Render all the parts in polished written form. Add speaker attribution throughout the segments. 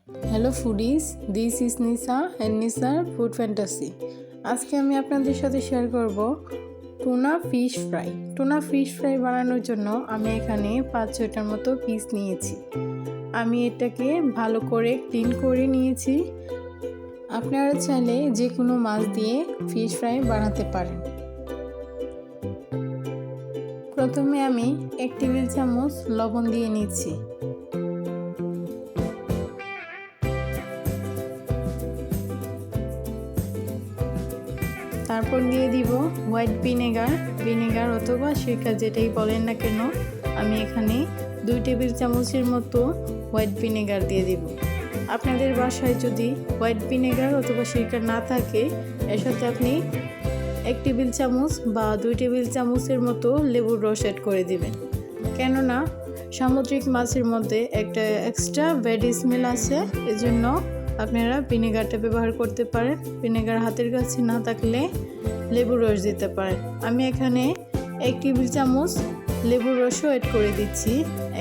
Speaker 1: Hello foodies, this is Nisa and Nisar food fantasy. আজকে আমি আপনাদের সাথে শেয়ার করব tuna fish fry. Tuna fish fry বানানোর জন্য আমি এখানে 5-6টার মতো পিস নিয়েছি। আমি এটাকে ভালো করে ক্লিন করে নিয়েছি। আপনারা চাইলে যে কোনো মাছ দিয়ে ফিশ ফ্রাই বানাতে পারেন। প্রথমে আমি 1 টেবিল চামচ লবণ দিয়ে নিচ্ছি। তারপর দিয়ে দিব হোয়াইট ভিনেগার অথবা সিরকা, যেটাই বলেন না কেন। আমি এখানে 2 টেবিল চামচের মতো হোয়াইট ভিনেগার দিয়ে দিব। আপনাদের বাসায় যদি হোয়াইট ভিনেগার অথবা সিরকা না থাকে, এর সাথে আপনি 1 টেবিল চামচ বা 2 টেবিল চামচের মতো লেবুর রস অ্যাড করে দিবেন। কেননা সামুদ্রিক মাছের মধ্যে একটা এক্সট্রা ব্যাড স্মেল আছে, এজন্য আপনারা ভিনেগারটা ব্যবহার করতে পারেন। ভিনেগার হাতের কাছে না থাকলে লেবুর রস দিতে পারেন। আমি এখানে 1 টেবিল চামচ লেবুর রসও অ্যাড করে দিচ্ছি।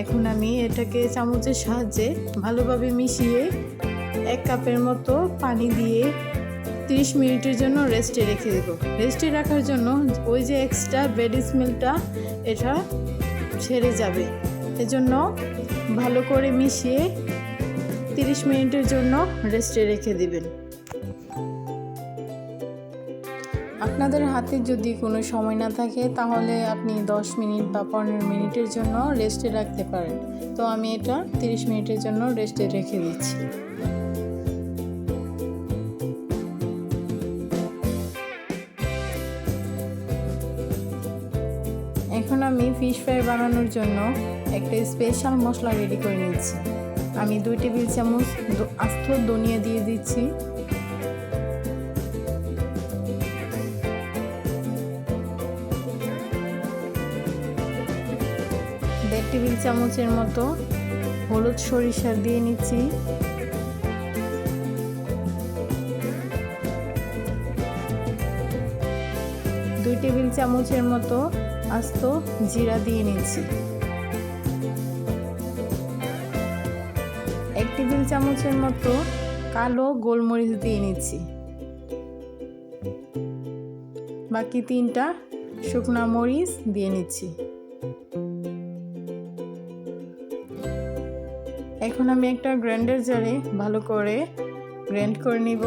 Speaker 1: এখন আমি এটাকে চামচের সাহায্যে ভালোভাবে মিশিয়ে 1 কাপের মতো পানি দিয়ে 30 মিনিটের জন্য রেস্টে রেখে দেব। রেস্টে রাখার জন্য ওই যে এক্সট্রা ব্যাড স্মেলটা এটা ছেড়ে যাবে, এজন্য ভালো করে মিশিয়ে 30 মিনিটের জন্য রেস্টে রেখে দিবেন। আপনাদের হাতে যদি কোনো সময় না থাকে, তাহলে আপনি 10 মিনিট বা 15 মিনিটের জন্য রেস্টে রাখতে পারেন। তো আমি এটা 30 মিনিটের জন্য রেস্টে রেখে দিচ্ছি। এখন আমি ফিশ ফ্রাই বানানোর জন্য একটা স্পেশাল মশলা রেডি করে নিচ্ছি। আমি 2 টেবিল চামচ আস্ত ধনিয়া দিয়ে দিচ্ছি। 1.5 টেবিল চামচের মতো হলুদ সরিষা দিয়ে নিচ্ছি। 2 টেবিল চামচের মতো আস্ত জিরা দিয়ে নিচ্ছি। 1 টেবিল চামচের মতো কালো গোলমরিচ দিয়ে নিচ্ছি। বাকি 3টা শুকনা মরিচ দিয়ে নিচ্ছি। এখন আমি একটা গ্রাইন্ডার জারে ভালো করে গ্রাইন্ড করে নিব।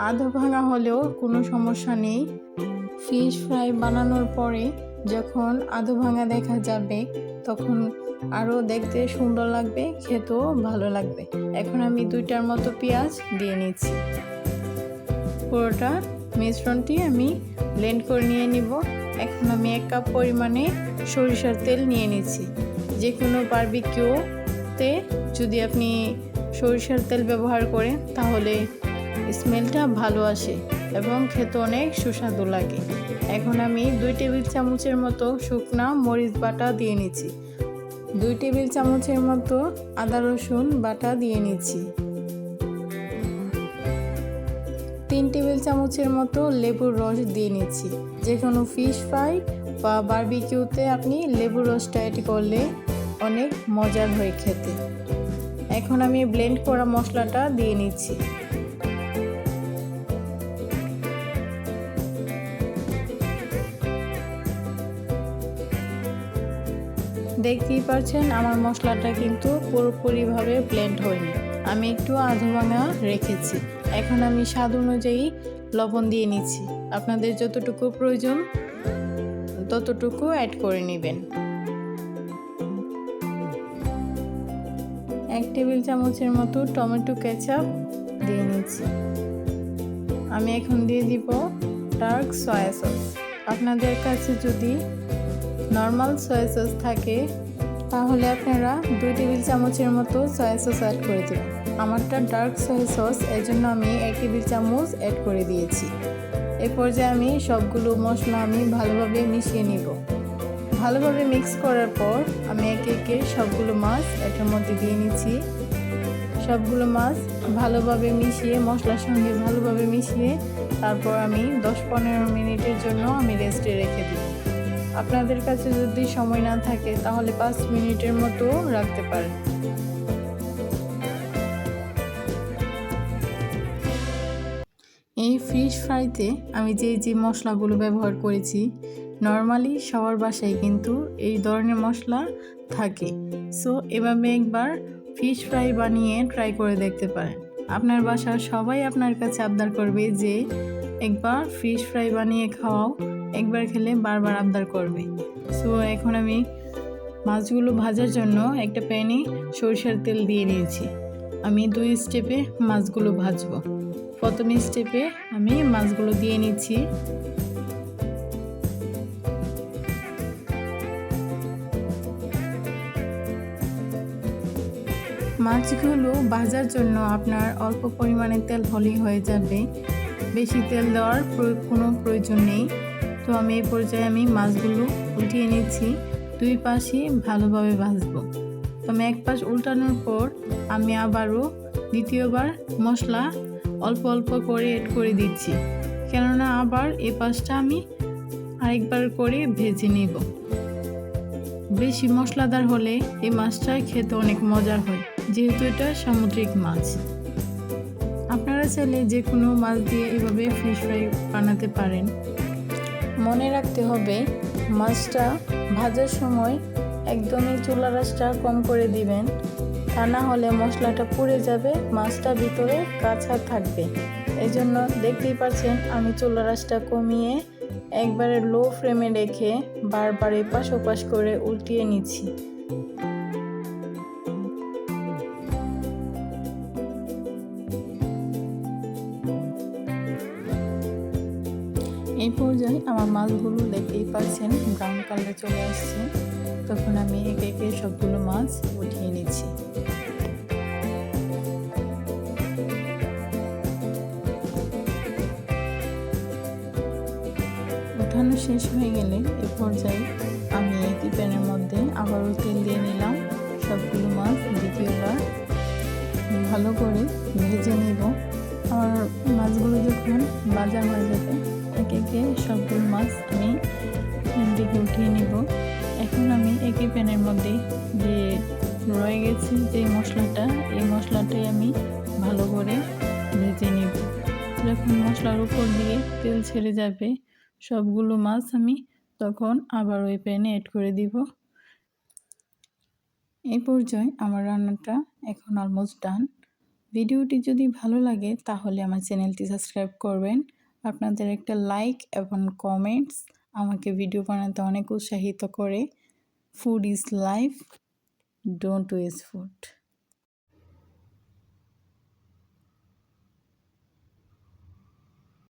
Speaker 1: আধা ভাঙা হলেও কোনো সমস্যা নেই। ফিশ ফ্রাই বানানোর পরে যখন আধা ভাঙা দেখা যাবে, তখন আরও দেখতে সুন্দর লাগবে, খেতেও ভালো লাগবে। এখন আমি 2টার মতো পেঁয়াজ দিয়ে নিচ্ছি। পুরোটা মিশ্রণটি আমি ব্লেন্ড করে নিয়ে নিব। এখন আমি 1 কাপ পরিমাণে সরিষার তেল নিয়ে নিচ্ছি। যে কোনো বারবিকিউতে যদি আপনি সরিষার তেল ব্যবহার করেন, তাহলে স্মেলটা ভালো আসে এবং খেতে অনেক সুস্বাদু লাগে। এখন আমি 2 টেবিল চামচের মতো শুকনা মরিচ বাটা দিয়ে নিচ্ছি। 2 টেবিল চামচের মতো আদা রসুন বাটা দিয়ে নিচ্ছি। 3 টেবিল চামচের মতো লেবুর রস দিয়ে নিচ্ছি। যে কোনো ফিশ ফ্রাই বা বারবিকিউতে আপনি লেবুর রসটা অ্যাড করলে অনেক মজার হয় খেতে। এখন আমি ব্লেন্ড করা মশলাটা দিয়ে নিচ্ছি। দেখতেই পাচ্ছেন আমার মশলাটা কিন্তু পুরোপুরিভাবে ব্লেন্ড হয়নি, আমি একটু আধা ভাঙা রেখেছি। এখন আমি স্বাদ অনুযায়ী লবণ দিয়ে নিচ্ছি। আপনাদের যতটুকু প্রয়োজন ততটুকু অ্যাড করে নেবেন। 1 টেবিল চামচের মতো টমেটো কেচাপ দিয়ে নিচ্ছি। আমি এখন দিয়ে দিব ডার্ক সয়া সস। আপনাদের কাছে যদি নর্মাল সয়া সস থাকে, তাহলে আপনারা 2 টেবিল চামচের মতো সয়া সস অ্যাড করে দেবেন। আমারটা ডার্ক সয়া সস, এর জন্য আমি 1 টেবিল চামচ অ্যাড করে দিয়েছি। এই পর্যায়ে আমি সবগুলো মশলা ভালোভাবে মিশিয়ে নিব। ভালোভাবে মিক্স করার পর আমি একে একে সবগুলো মাছ এটার মধ্যে দিয়ে নিচ্ছি। সবগুলো মাছ ভালোভাবে মিশিয়ে, মশলার সঙ্গে ভালোভাবে মিশিয়ে, তারপর আমি 10-15 মিনিটের জন্য আমি রেস্টে রেখে দিই। আপনাদের কাছে যদি সময় না থাকে, তাহলে 5 মিনিটের মতো রাখতে পারেন। এই ফিশ ফ্রাইতে আমি যে মশলাগুলো ব্যবহার করেছি, নর্মালি সবার বাসায় কিন্তু এই ধরনের মশলা থাকে। সো এভাবে একবার ফিশ ফ্রাই বানিয়ে ট্রাই করে দেখতে পারেন। আপনার বাসার সবাই আপনার কাছে আবদার করবে যে একবার ফিশ ফ্রাই বানিয়ে খাওয়াও, একবার খেলে বারবার আবদার করবে। সো এখন আমি মাছগুলো ভাজার জন্য একটা প্যানে সরিষার তেল দিয়ে নিয়েছি। আমি 2 স্টেপে মাছগুলো ভাজবো। প্রথম স্টেপে আমি মাছগুলো দিয়ে নিচ্ছি। মাছগুলো ভাজার জন্য আপনার অল্প পরিমাণে তেল হলেই হয়ে যাবে, বেশি তেল দেওয়ার কোনো প্রয়োজন নেই। তো আমি এই পর্যায়ে মাছগুলো উল্টিয়ে নিচ্ছি, 2 পাশই ভালোভাবে ভাজবো। তো আমি এক পাশ উল্টানোর পর আমি আবারও দ্বিতীয়বার মশলা অল্প অল্প করে এড করে দিচ্ছি, কেননা আবার এই পাশটা আমি আরেকবার করে ভেজে নিব। বেশি মশলাদার হলে এই মাছটা খেতে অনেক মজার হয়, যেহেতু এটা সামুদ্রিক মাছ। আপনারা চাইলে যে কোনো মাছ দিয়ে এভাবে ফিশ ফ্রাই বানাতে পারেন। মনে রাখতে হবে মাছটা ভাজার সময় একদমই চুলার আঁচটা কম করে দিবেন, তা না হলে মশলাটা পুড়ে যাবে, মাছটা ভিতরে কাঁচা থাকবে। এই জন্য দেখতেই পাচ্ছেন আমি চুলার আঁচটা কমিয়ে একবারে লো ফ্লেমে রেখে বারবার এপাশ ওপাশ করে উল্টিয়ে নিচ্ছি। এই পর্যায়ে আমার মাছগুলো দেখতেই পাচ্ছেন ব্রাউন কালারে চলে আসছে। তখন আমি একে একে সবগুলো মাছ উঠিয়ে নিচ্ছি। উঠানো শেষ হয়ে গেলে এ পর্যায়ে আমি একই প্যানের মধ্যে আবারও তেল দিয়ে নিলাম। সবগুলো মাছ দ্বিতীয়বার ভালো করে ভেজে নিব। আমার মাছগুলো যখন ভাজা হয়ে যাবে একে একে সবগুলো মাছ আমি দিকে উঠিয়ে নিব। এখন আমি একই প্যানের মধ্যে যে রয়ে গেছে যে মশলাটা, এই মশলাটাই আমি ভালো করে ভেজে নিব। যখন মশলার উপর দিয়ে তেল ছেড়ে যাবে সবগুলো মাছ আমি তখন আবার ওই প্যানে অ্যাড করে দিব। এই পর্যায়ে আমার রান্নাটা এখন অলমোস্ট ডান। ভিডিওটি যদি ভালো লাগে তাহলে আমার চ্যানেলটি সাবস্ক্রাইব করবেন। আপনাদের একটা লাইক এবং কমেন্টস আমাকে ভিডিও বানাতে অনেক উৎসাহিত করে। Food is life, don't waste food.